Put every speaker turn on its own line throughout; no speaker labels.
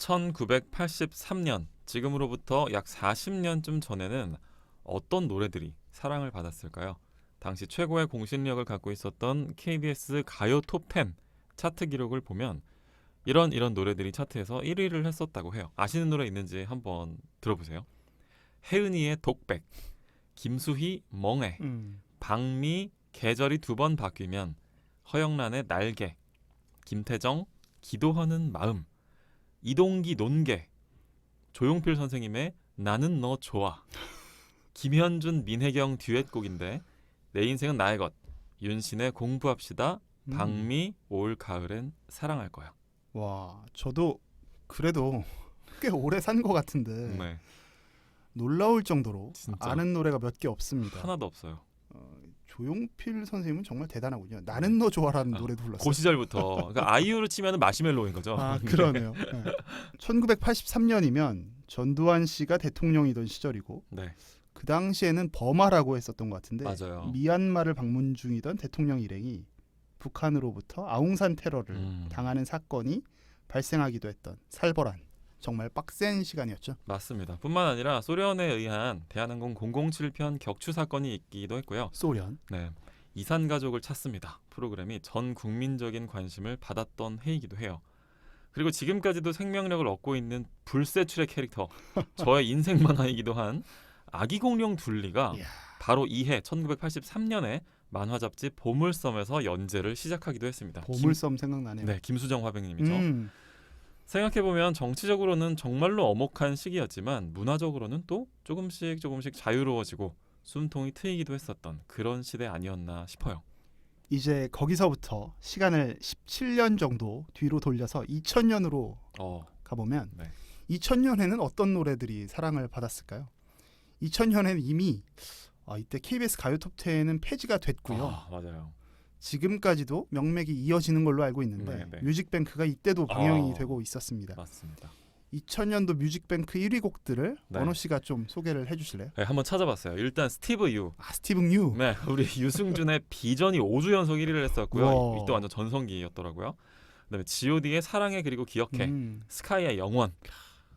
1983년, 지금으로부터 약 40년쯤 전에는 어떤 노래들이 사랑을 받았을까요? 당시 최고의 공신력을 갖고 있었던 KBS 가요 톱10 차트 기록을 보면 이런 노래들이 차트에서 1위를 했었다고 해요. 아시는 노래 있는지 한번 들어보세요. 혜은이의 독백, 김수희 멍해, 박미 계절이 두 번 바뀌면, 허영란의 날개, 김태정 기도하는 마음, 이동기 논개, 조용필 선생님의 나는 너 좋아, 김현준 민혜경 듀엣곡인데 내 인생은 나의 것, 윤신의 공부합시다, 박미 올 가을엔 사랑할 거야.
와, 저도 그래도 꽤 오래 산 것 같은데
네,
놀라울 정도로
진짜
아는 노래가 몇 개 없습니다.
하나도 없어요.
조용필 선생님은 정말 대단하군요. 나는 너 좋아라는 노래도 불렀어요.
그 시절부터 그러니까 아이유를 치면 마시멜로인 거죠.
아, 그러네요. 네. 1983년이면 전두환 씨가 대통령이던 시절이고
네,
그 당시에는 버마라고 했었던 것 같은데
맞아요.
미얀마를 방문 중이던 대통령 일행이 북한으로부터 아웅산 테러를 당하는 사건이 발생하기도 했던 살벌한 정말 빡센 시간이었죠.
맞습니다. 뿐만 아니라 소련에 의한 대한항공 007편 격추 사건이 있기도 했고요.
소련.
네, 이산 가족을 찾습니다. 프로그램이 전 국민적인 관심을 받았던 해이기도 해요. 그리고 지금까지도 생명력을 얻고 있는 불세출의 캐릭터, 저의 인생 만화이기도 한 아기 공룡 둘리가
이야.
바로 이해 1983년에 만화 잡지 보물섬에서 연재를 시작하기도 했습니다.
보물섬 생각나네요.
네, 김수정 화백님이죠. 생각해보면 정치적으로는 정말로 엄혹한 시기였지만 문화적으로는 또 조금씩 자유로워지고 숨통이 트이기도 했었던 그런 시대 아니었나 싶어요.
이제 거기서부터 시간을 17년 정도 뒤로 돌려서 2000년으로 가보면
네.
2000년에는 어떤 노래들이 사랑을 받았을까요? 2000년에는 이미 이때 KBS 가요 톱10은 폐지가 됐고요.
맞아요.
지금까지도 명맥이 이어지는 걸로 알고 있는데
네.
뮤직뱅크가 이때도 방영이 되고 있었습니다.
맞습니다.
2000년도 뮤직뱅크 1위 곡들을
네.
원호 씨가 좀 소개를 해주실래요?
네, 한번 찾아봤어요. 일단 스티브 유.
스티븐 유.
네, 우리 유승준의 비전이 5주 연속 1위를 했었고요.
와.
이때 완전 전성기였더라고요. 그다음에 G.O.D의 사랑해 그리고 기억해, 스카이의 영원,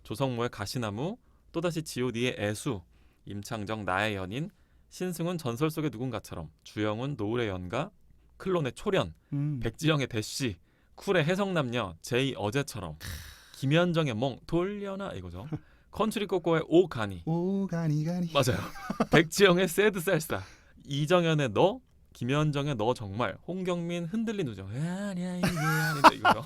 조성모의 가시나무, 또다시 G.O.D의 애수, 임창정 나의 연인, 신승훈 전설 속의 누군가처럼, 주영훈 노을의 연가, 클론의 초련, 백지영의 대쉬, 쿨의 해성남녀, 제이 어제처럼, 김현정의 梦 돌려나 이거죠. 컨트리 꼬꼬의 오가니.
오가니
맞아요. 백지영의 새드 살사, 이정현의 너, 김현정의 너 정말, 홍경민 흔들린 우정, 아니야 이게 아닌데 이거죠.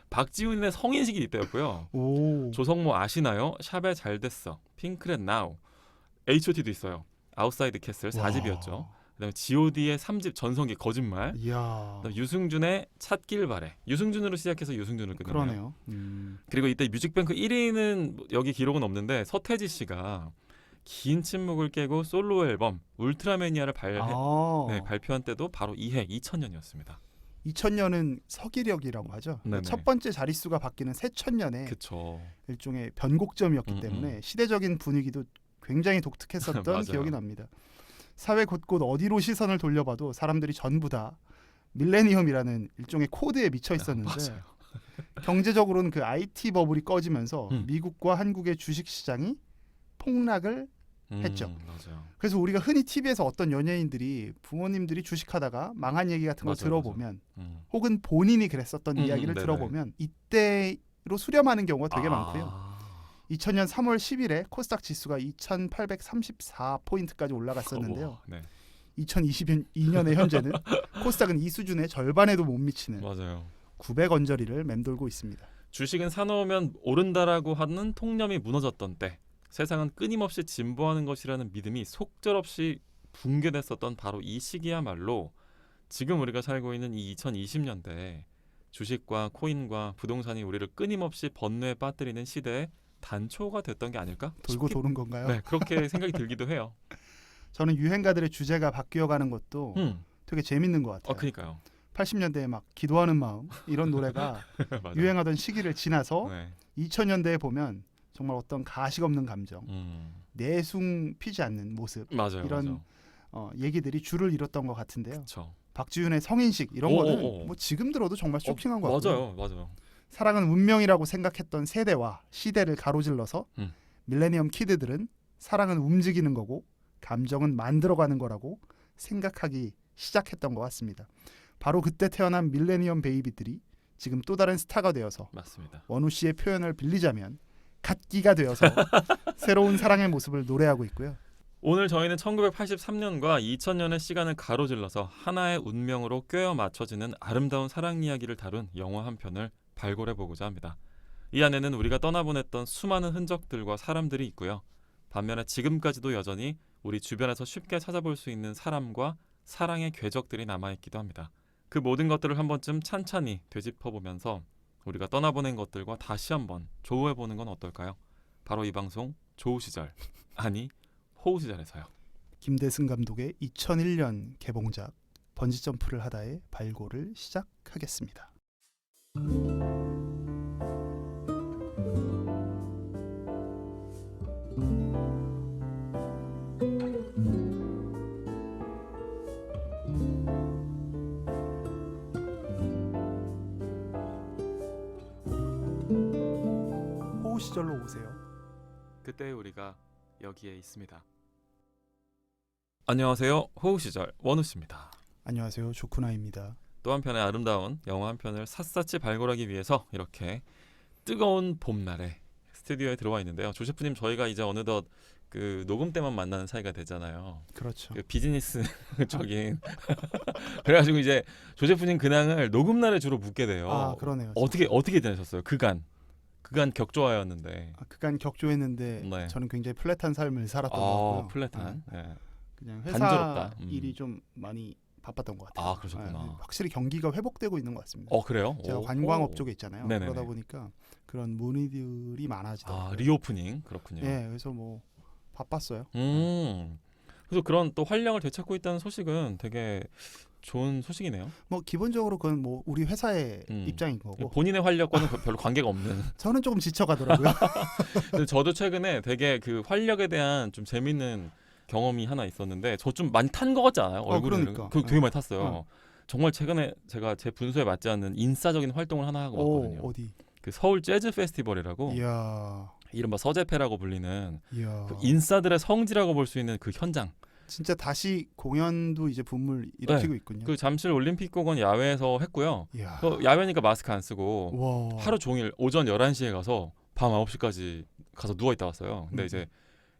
박지훈의 성인식이 이때였고요. 조성모 아시나요? 샵에 잘됐어, 핑클의 나우, H.O.T도 있어요. 아웃사이드 캐슬 4집이었죠. 그다음에 G.O.D의 3집 전성기 거짓말.
이야.
유승준의 찾길 바래. 유승준으로 시작해서 유승준으로 끝나네요.
그러네요.
그리고 이때 뮤직뱅크 1위는 여기 기록은 없는데 서태지 씨가 긴 침묵을 깨고 솔로 앨범 울트라매니아를 발표한 때도 바로 이해 2000년이었습니다.
2000년은 서기력이라고 하죠.
네네.
첫 번째 자릿수가 바뀌는 새천년에
그쵸.
일종의 변곡점이었기 때문에 시대적인 분위기도 굉장히 독특했었던 기억이 납니다. 사회 곳곳 어디로 시선을 돌려봐도 사람들이 전부 다 밀레니엄이라는 일종의 코드에 미쳐 있었는데 경제적으로는 그 IT 버블이 꺼지면서 미국과 한국의 주식시장이 폭락을 했죠.
맞아요.
그래서 우리가 흔히 TV에서 어떤 연예인들이 부모님들이 주식하다가 망한 얘기 같은 걸 들어보면 혹은 본인이 그랬었던 이야기를
네네.
들어보면 이때로 수렴하는 경우가 되게 많고요. 2000년 3월 10일에 코스닥 지수가 2834포인트까지 올라갔었는데요. 2022년의 현재는 코스닥은 이 수준의 절반에도 못 미치는
맞아요.
900언저리를 맴돌고 있습니다.
주식은 사놓으면 오른다라고 하는 통념이 무너졌던 때, 세상은 끊임없이 진보하는 것이라는 믿음이 속절없이 붕괴됐었던 바로 이 시기야말로 지금 우리가 살고 있는 이 2020년대에 주식과 코인과 부동산이 우리를 끊임없이 번뇌에 빠뜨리는 시대에 단초가 됐던 게 아닐까?
돌고 도는 건가요?
네, 그렇게 생각이 들기도 해요.
저는 유행가들의 주제가 바뀌어가는 것도 되게 재밌는 것 같아요.
그러니까요.
80년대에 막 기도하는 마음 이런 노래가 유행하던 시기를 지나서 2000년대에 보면 정말 어떤 가식 없는 감정, 내숭 피지 않는 모습, 이런 얘기들이 줄을 이뤘던 것 같은데요.
그쵸.
박지윤의 성인식 이런 거는 뭐 지금 들어도 정말 쇼킹한 것 같고요.
맞아요.
사랑은 운명이라고 생각했던 세대와 시대를 가로질러서 밀레니엄 키드들은 사랑은 움직이는 거고 감정은 만들어가는 거라고 생각하기 시작했던 것 같습니다. 바로 그때 태어난 밀레니엄 베이비들이 지금 또 다른 스타가 되어서
맞습니다.
원우 씨의 표현을 빌리자면 갓기가 되어서 새로운 사랑의 모습을 노래하고 있고요.
오늘 저희는 1983년과 2000년의 시간을 가로질러서 하나의 운명으로 꿰어 맞춰지는 아름다운 사랑 이야기를 다룬 영화 한 편을 발굴해보고자 합니다. 이 안에는 우리가 떠나보냈던 수많은 흔적들과 사람들이 있고요. 반면에 지금까지도 여전히 우리 주변에서 쉽게 찾아볼 수 있는 사람과 사랑의 궤적들이 남아있기도 합니다. 그 모든 것들을 한 번쯤 찬찬히 되짚어보면서 우리가 떠나보낸 것들과 다시 한번 조우해보는 건 어떨까요? 바로 이 방송 조우 시절, 아니 호우 시절에서요.
김대승 감독의 2001년 개봉작 번지점프를 하다의 발굴을 시작하겠습니다. 호우 시절로 오세요.
그때 우리가 여기에 있습니다. 안녕하세요. 호우 시절 원우 씨입니다.
안녕하세요. 조쿠나입니다.
또 한편의 아름다운 영화 한 편을 샅샅이 발굴하기 위해서 이렇게 뜨거운 봄날에 스튜디오에 들어와 있는데요. 조 셰프님, 저희가 이제 어느덧 그 녹음 때만 만나는 사이가 되잖아요.
그렇죠.
그 비즈니스적인 그래가지고 이제 조 셰프님 근황을 녹음 날에 주로 묻게 돼요.
아, 그러네요.
어떻게 지내셨어요? 그간 격조하였는데.
그간 격조했는데
네.
저는 굉장히 플랫한 삶을 살았던 것 같고요.
플랫한.
네.
네.
그냥 회사
단조롭다.
일이 좀 많이 바빴던 것 같아요.
아, 그러셨구나.
네, 확실히 경기가 회복되고 있는 것 같습니다.
그래요?
제가
오.
관광업 쪽에 있잖아요.
네네네.
그러다 보니까 그런 문의들이 많아지더라고요.
리오프닝 그렇군요.
네, 그래서 뭐 바빴어요.
그래서 그런 또 활력을 되찾고 있다는 소식은 되게 좋은 소식이네요.
뭐 기본적으로 그건 뭐 우리 회사의 입장인 거고
본인의 활력과는 별로 관계가 없는.
저는 조금 지쳐가더라고요.
근데 저도 최근에 되게 그 활력에 대한 좀 재밌는 경험이 하나 있었는데, 저 좀 많이 탄 거 같지 않아요? 얼굴에
그러니까.
되게 많이 탔어요. 정말 최근에 제가 제 분수에 맞지 않는 인싸적인 활동을 하나 하고 왔거든요.
어디?
그 서울 재즈 페스티벌이라고,
이야.
이른바 서재페라고 불리는
이야.
그 인싸들의 성지라고 볼 수 있는 그 현장.
진짜 다시 공연도 이제 붐을 일으키고 있군요.
그 잠실 올림픽공원 야외에서 했고요.
이야.
야외니까 마스크 안 쓰고
와.
하루 종일 오전 11시에 가서 밤 9시까지 가서 누워 있다 왔어요. 근데 이제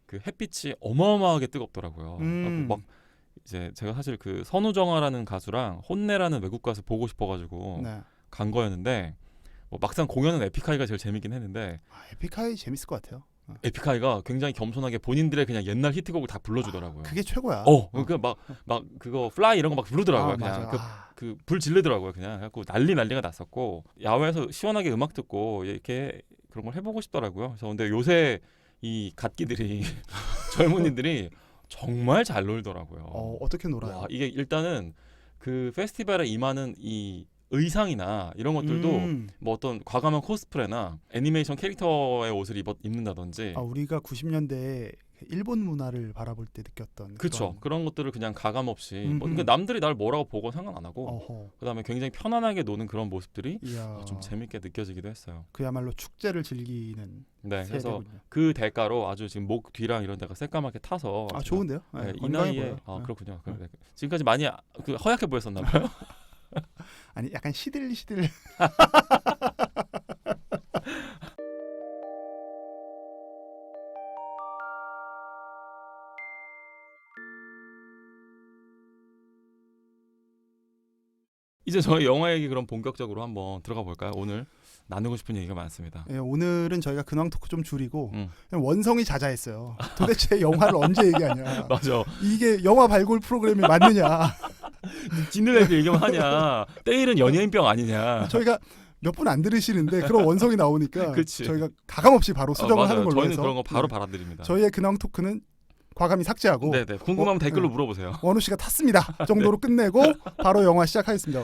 그 햇빛이 어마어마하게 뜨겁더라고요. 막 이제 제가 사실 그 선우정아라는 가수랑 혼내라는 외국 가수 보고 싶어가지고
네.
간 거였는데, 뭐 막상 공연은 에픽하이가 제일 재밌긴 했는데,
에픽하이 재밌을 것 같아요.
에픽하이가 굉장히 겸손하게 본인들의 그냥 옛날 히트곡을 다 불러주더라고요.
그게 최고야.
그 막 그거 플라이 이런 거 막 부르더라고요. 그냥
맞아.
그 불 지르더라고요. 그냥 그래갖고 난리가 났었고, 야외에서 시원하게 음악 듣고 이렇게 그런 걸 해보고 싶더라고요. 그래서 근데 요새 이 갓기들이 젊은이들이 정말 잘 놀더라고요.
어떻게 놀아요?
와, 이게 일단은 그 페스티벌에 임하는 이 의상이나 이런 것들도 뭐 어떤 과감한 코스프레나 애니메이션 캐릭터의 옷을 입는다든지.
우리가 90년대에 일본 문화를 바라볼 때 느꼈던
그렇죠. 그런 것들을 그냥 가감 없이 그러니까
음흠.
남들이 날 뭐라고 보고 상관 안 하고,
어허.
그다음에 굉장히 편안하게 노는 그런 모습들이
이야.
좀 재밌게 느껴지기도 했어요.
그야말로 축제를 즐기는
네, 그래서
세대군요.
그 대가로 아주 지금 목 뒤랑 이런 데가 새까맣게 타서
좋은데요?
네, 이
건강해
나이에
보여요.
그렇군요. 네. 지금까지 많이 그 허약해 보였었나 봐요.
아니 약간 시들시들.
이제 저희 영화 얘기 그럼 본격적으로 한번 들어가 볼까요? 오늘 나누고 싶은 얘기가 많습니다.
네, 오늘은 저희가 근황 토크 좀 줄이고
음.
그냥 원성이 자자했어요. 도대체 영화를 언제 얘기하냐?
맞아.
이게 영화 발굴 프로그램이 맞느냐?
찐들 애들 얘기만 하냐? 때일은 연예인병 아니냐?
저희가 몇 분 안 들으시는데 그런 원성이 나오니까
그치.
저희가 가감없이 바로 수정을
맞아요.
하는 걸로
저희는
해서
그런 거 바로
네.
받아들입니다.
저희의 근황 토크는 과감히 삭제하고
네네. 궁금하면 댓글로 물어보세요.
원우 씨가 탔습니다 정도로 끝내고 바로 영화 시작하겠습니다.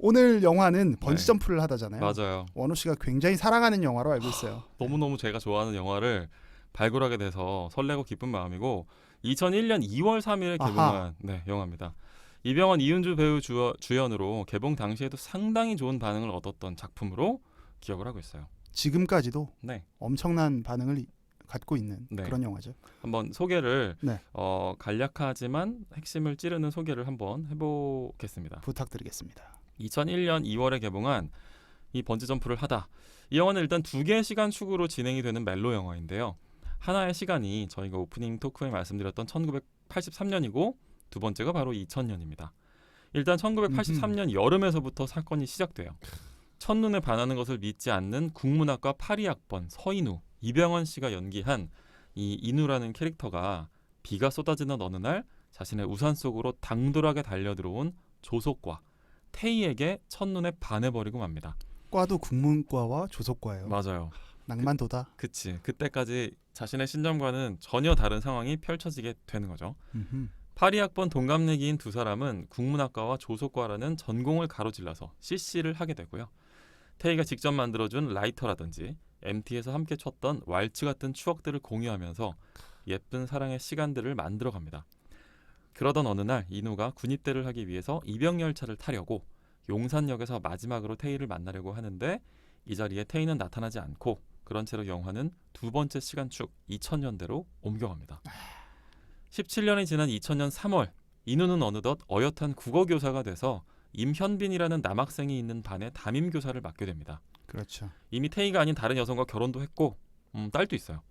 오늘 영화는 번지 점프를 하다잖아요.
맞아요.
원우 씨가 굉장히 사랑하는 영화로 알고 있어요.
너무너무 제가 좋아하는 영화를 발굴하게 돼서 설레고 기쁜 마음이고, 2001년 2월 3일에 개봉한 영화입니다. 이병헌, 이은주 배우 주연으로 개봉 당시에도 상당히 좋은 반응을 얻었던 작품으로 기억을 하고 있어요.
지금까지도
네.
엄청난 반응을 갖고 있는
네.
그런 영화죠.
한번 소개를
네.
간략하지만 핵심을 찌르는 소개를 한번 해보겠습니다.
부탁드리겠습니다.
2001년 2월에 개봉한 이 번지 점프를 하다. 이 영화는 일단 2개의 시간 축으로 진행이 되는 멜로 영화인데요. 하나의 시간이 저희가 오프닝 토크에 말씀드렸던 1983년이고 두 번째가 바로 2000년입니다. 일단 1983년 여름에서부터 사건이 시작돼요. 첫눈에 반하는 것을 믿지 않는 국문학과 파리학번 서인우, 이병헌 씨가 연기한 이 인우라는 캐릭터가 비가 쏟아지는 어느 날 자신의 우산 속으로 당돌하게 달려들어온 조속과 태희에게 첫눈에 반해버리고 맙니다.
과도 국문과와 조속과예요.
맞아요.
낭만도다.
그치. 그때까지 자신의 신념과는 전혀 다른 상황이 펼쳐지게 되는 거죠. 파리학번 동갑내기인 두 사람은 국문학과와 조속과라는 전공을 가로질러서 CC를 하게 되고요. 태희가 직접 만들어준 라이터라든지 MT에서 함께 췄던 왈츠 같은 추억들을 공유하면서 예쁜 사랑의 시간들을 만들어갑니다. 그러던 어느 날 인우가 군입대를 하기 위해서 입영열차를 타려고 용산역에서 마지막으로 태희를 만나려고 하는데 이 자리에 태희는 나타나지 않고 그런 채로 영화는 두 번째 시간축 2000년대로 옮겨갑니다. 17년이 지난 2000년 3월 인우는 어느덧 어엿한 국어교사가 돼서 임현빈이라는 남학생이 있는 반의 담임교사를 맡게 됩니다.
그렇죠.
이미 태희가 아닌 다른 여성과 결혼도 했고 딸도 있어요.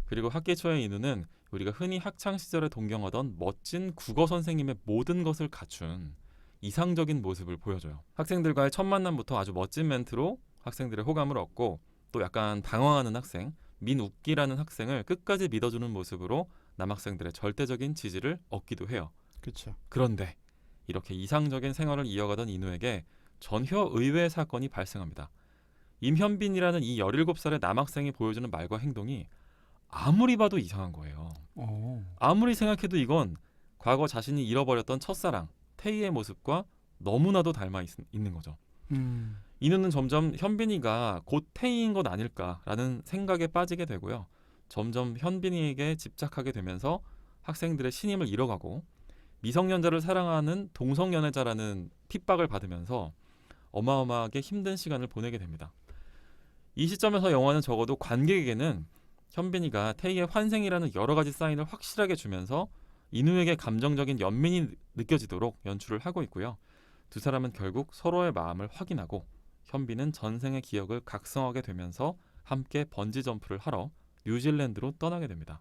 그리고 학기 초에 인우는 우리가 흔히 학창 시절에 동경하던 멋진 국어 선생님의 모든 것을 갖춘 이상적인 모습을 보여줘요. 학생들과의 첫 만남부터 아주 멋진 멘트로 학생들의 호감을 얻고 또 약간 방황하는 학생 민욱기라는 학생을 끝까지 믿어주는 모습으로 남학생들의 절대적인 지지를 얻기도 해요.
그렇죠.
그런데 이렇게 이상적인 생활을 이어가던 인우에게 전혀 의외의 사건이 발생합니다. 임현빈이라는 이 17살의 남학생이 보여주는 말과 행동이 아무리 봐도 이상한 거예요. 아무리 생각해도 이건 과거 자신이 잃어버렸던 첫사랑 태희의 모습과 너무나도 닮아 있는 거죠. 인우는 점점 현빈이가 곧 태희인 것 아닐까라는 생각에 빠지게 되고요. 점점 현빈이에게 집착하게 되면서 학생들의 신임을 잃어가고 미성년자를 사랑하는 동성연애자라는 핍박을 받으면서 어마어마하게 힘든 시간을 보내게 됩니다. 이 시점에서 영화는 적어도 관객에게는 현빈이가 태희의 환생이라는 여러 가지 사인을 확실하게 주면서 인우에게 감정적인 연민이 느껴지도록 연출을 하고 있고요. 두 사람은 결국 서로의 마음을 확인하고 현빈은 전생의 기억을 각성하게 되면서 함께 번지 점프를 하러 뉴질랜드로 떠나게 됩니다.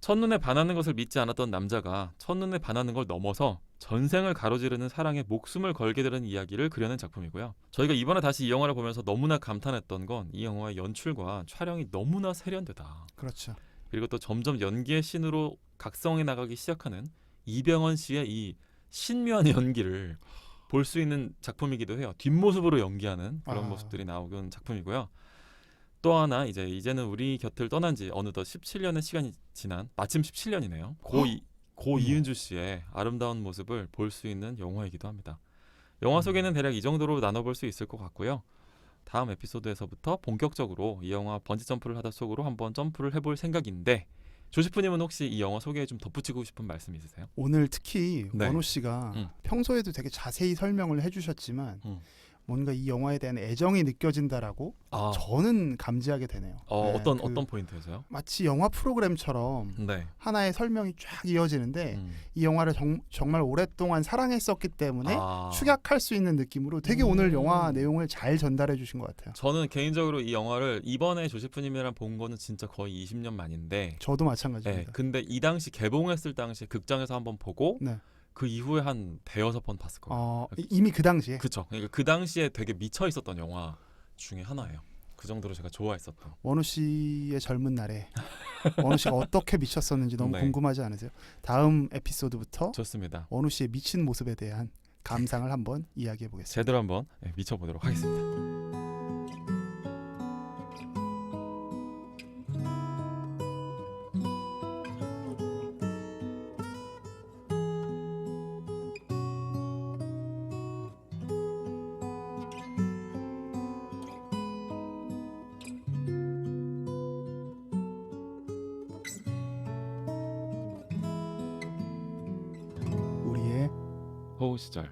첫눈에 반하는 것을 믿지 않았던 남자가 첫눈에 반하는 걸 넘어서 전생을 가로지르는 사랑에 목숨을 걸게 되는 이야기를 그려낸 작품이고요. 저희가 이번에 다시 이 영화를 보면서 너무나 감탄했던 건 이 영화의 연출과 촬영이 너무나 세련되다.
그렇죠.
그리고 또 점점 연기의 신으로 각성해 나가기 시작하는 이병헌 씨의 이 신묘한 연기를 볼 수 있는 작품이기도 해요. 뒷모습으로 연기하는 그런 모습들이 나오는 작품이고요. 또 하나 이제는 우리 곁을 떠난 지 어느덧 17년의 시간이 지난 마침 17년이네요. 고 이은주 씨의 아름다운 모습을 볼 수 있는 영화이기도 합니다. 영화 소개는 대략 이 정도로 나눠볼 수 있을 것 같고요. 다음 에피소드에서부터 본격적으로 이 영화 번지 점프를 하다 속으로 한번 점프를 해볼 생각인데 조시프님은 혹시 이 영화 소개에 좀 덧붙이고 싶은 말씀 있으세요?
오늘 특히
네.
원호 씨가 평소에도 되게 자세히 설명을 해주셨지만 뭔가 이 영화에 대한 애정이 느껴진다라고 저는 감지하게 되네요. 네,
어떤 포인트에서요?
마치 영화 프로그램처럼
네.
하나의 설명이 쫙 이어지는데 이 영화를 정말 오랫동안 사랑했었기 때문에 축약할 수 있는 느낌으로 되게 오늘 영화 내용을 잘 전달해 주신 것 같아요.
저는 개인적으로 이 영화를 이번에 조시프님이랑 본 거는 진짜 거의 20년 만인데
저도 마찬가지입니다.
네, 근데 이 당시 개봉했을 당시 극장에서 한번 보고
네.
그 이후에 한 대여섯 번 봤을 거예요.
이미 그 당시에.
그렇죠. 그러니까 그 당시에 되게 미쳐 있었던 영화 중에 하나예요. 그 정도로 제가 좋아했었던.
원우 씨의 젊은 날에 원우 씨가 어떻게 미쳤었는지 너무
네.
궁금하지 않으세요? 다음 에피소드부터
좋습니다.
원우 씨의 미친 모습에 대한 감상을 한번 이야기해 보겠습니다.
제대로 한번 미쳐보도록 하겠습니다.
우리의
호우 시절.